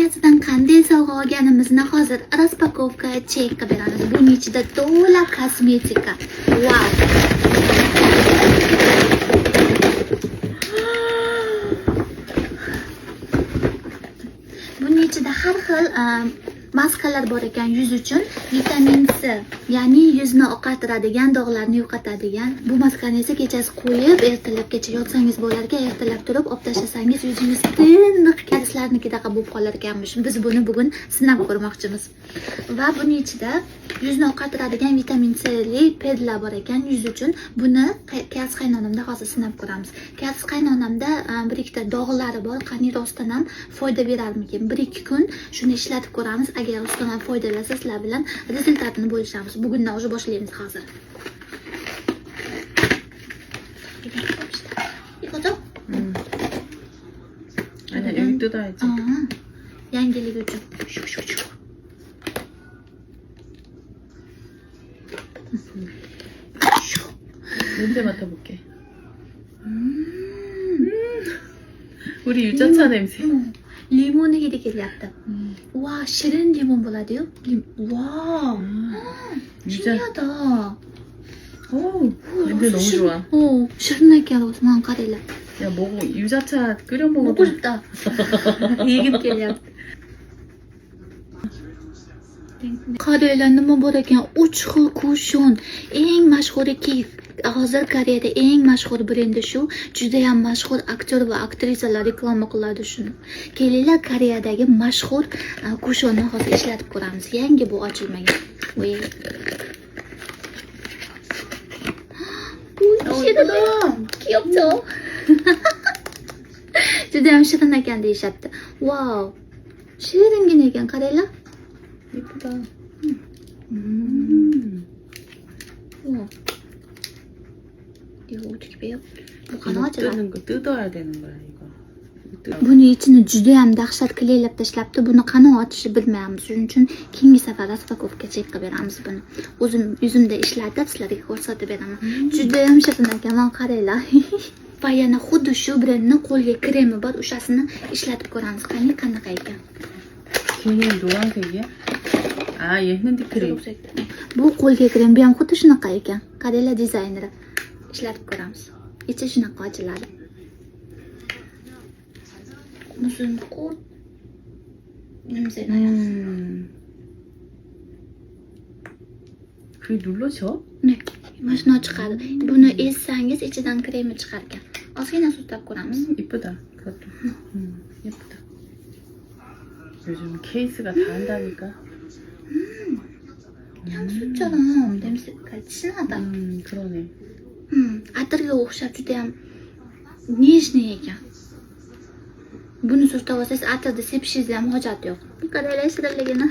markasidan qanday sovg'a olganimizni hozir raspakovka chek qilib beramiz. Buning ichida to'la kosmetika. Wow. Buning ichida har xil maskalar bor ekan yuz uchun. Vitamin C, ya'ni yuzni oqartiradigan, dog'larni yo'qotadigan. Bu maskani esa kechasi qo'yib, ertalabgacha yotsangiz bo'lar ekan, ertalab turib olib tashlasangiz yuzingiz tiniq karislarnikidaqa bo'lib qolar ekanmish. Biz buni bugun sinab ko'rmoqchimiz. Va buning ichida yuzni oqartiradigan vitamin C li pedlar bor ekan yuz uchun. Buni kaz qaynonamda hozir sinab ko'ramiz. Kaz qaynonamda bir ikkita dog'lari bor. Qani rostdan ham foyda berarmikin? 1-2 kun shuni ishlatib ko'ramiz. Agar rostdan ham foydalasa, sizlar bilan rezultatini bo'lishamiz. Bugundan o'zi boshlaymiz hozir. Foto? Ana uyda da aytdi. Yangilik uchun. 냄새 맡아볼게. 우리 유자차 냄새. Limon hidi kelyapti. Va, shirin limon bo'ladi-yu. Wow. Kimyoda. 냄새 너무 좋아. shirin ekan o'zman qaranglar. 야, 먹어. 유자차 끓여 먹고 먹어도 싶다. Yegim kelyapti. Qaranglar nima bor ekan? 3 xil kushon. Eng mashhuriki hozir Koreyada eng mashhur brendi shu. Juda ham mashhur aktyor va aktrisalar reklama qiladi shuni. Kelinglar Koreyadagi mashhur kushonni hozir ishlatib ko'ramiz. Yangi bu ochilmagan. Voy. Kiyopcho. Juda ham shirin ekan deyishyapti. Wow. Shiringina ekan, qaranglar. 예쁘다. 이거 어떻게 빼요? 뭐 가능하지? 뜯는 거 뜯어야 되는 거야 이거. Buni ichini juda ham dahshat qilaylab tashlabdi. Buni qani otishni bilmaymiz. Shuning uchun keyingi safar raspakovka chek qilib beramiz buni. O'zim yuzimda ishlatib sizlarga ko'rsatib beraman. Juda ham shirin ekan, mana qaranglar. Va yana xuddi shu brendni qo'lga kremi bor, o'shasini ishlatib ko'ramiz. Qanaqa ekan? 걔는 노란색이야? 아, 얘 핸드크림. Bu qo'lga krem, bu ham xuddi shunaqa ekan. Qaranglar dizayneri. Ishlatib ko'ramiz. Ichi shunaqa ochiladi. 무슨 꽃 냄새 나요. 그게 눌러져? 네. mana shuni chiqadi. Buni ezsangiz ichidan kremi chiqar ekan. Ozgina surtab ko'ramiz. 이쁘다. 그것도. 예쁘다. 요즘 케이스가 다 한다니까. 향수처럼 냄새가 진하다. 그러네. atirga o'xshab juda ham nejniy ekan. Buni surtib olsangiz atirda sepishingiz ham hojat yo'q. Qaranglar shirinligini.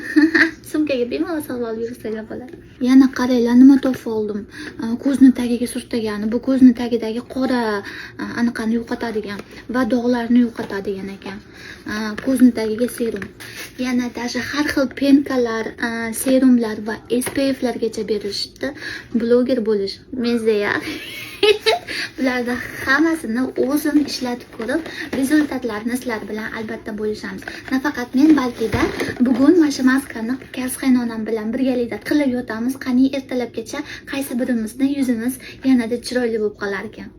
Sumkaga bemalol solib olib yursangiz bo'ladi. Yana qaranglar nima topib oldim. Ko'zni tagiga surtagani. Bu ko'zni tagidagi qora anaqani yo'qotadigan va dog'larni yo'qotadigan ekan. Ko'zni tagiga serum. Yana даже har xil penkalar, serumlar va SPFlargacha berishdi. Bloger bo'lish. Menzeya. Bularda hammasini o'zim ishlatib ko'rib, rezultatlarni sizlar bilan albatta bo'lishamiz. Nafaqat men, balki-da bugun mana shu maskani kaz qaynonam bilan birgalikda qilib yotamiz. Qani ertalabgacha qaysi birimizni yuzimiz yanada chiroyli bo'lib qolar ekan.